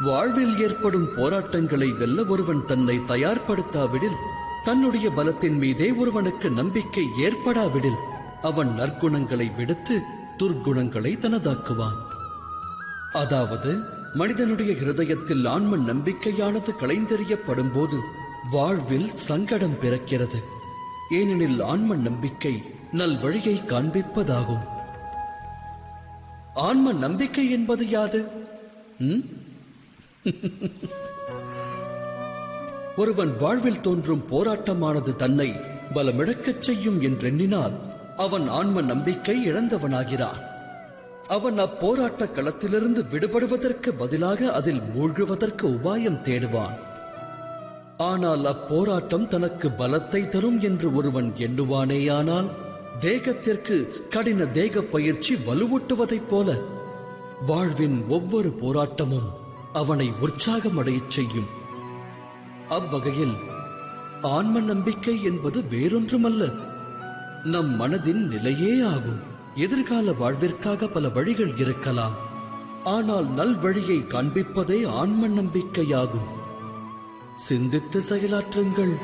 வாழ்வில் ஏற்படும் போராட்டங்களை வெல்ல ஒருவன் தன்னை தயார்படுத்தாவிடில், தன்னுடைய பலத்தின் மீதே ஒருவனுக்கு நம்பிக்கை ஏற்படாவிடில், அவன் நற்குணங்களை விடுத்து துர்க்குணங்களை தனதாக்குவான். அதாவது மனிதனுடைய இருதயத்தில் ஆன்ம நம்பிக்கையானது களைந்தெறியப்படும் போது வாழ்வில் சங்கடம் பிறக்கிறது. ஏனெனில் ஆன்ம நம்பிக்கை நல் வழியை காண்பிப்பதாகும். ஆன்ம நம்பிக்கை என்பது யாது? ஒருவன் வாழ்வில் தோன்றும் போராட்டமானது தன்னை பலமிழக்கச் செய்யும் என்றெண்ணினால் அவன் ஆன்ம நம்பிக்கை இழந்தவனாகிறான். அவன் அப்போராட்ட களத்திலிருந்து விடுபடுவதற்கு பதிலாக அதில் மூழ்குவதற்கு உபாயம் தேடுவான். ஆனால் அப்போராட்டம் தனக்கு பலத்தை தரும் என்று ஒருவன் எண்ணுவானேயானால், தேகத்திற்கு கடின தேக பயிற்சி வலுவூட்டுவதைப் போல வாழ்வின் ஒவ்வொரு போராட்டமும் அவனை உற்சாகமடையச் செய்யும். அவ்வகையில் ஆன்ம நம்பிக்கை என்பது வேறொன்றுமல்ல, நம் மனதின் நிலையே ஆகும். எதிர்கால வாழ்விற்காக பல வழிகள் இருக்கலாம், ஆனால் நல் வழியை காண்பிப்பதே ஆன்ம நம்பிக்கையாகும். சிந்தித்து செயலாற்றுங்கள்.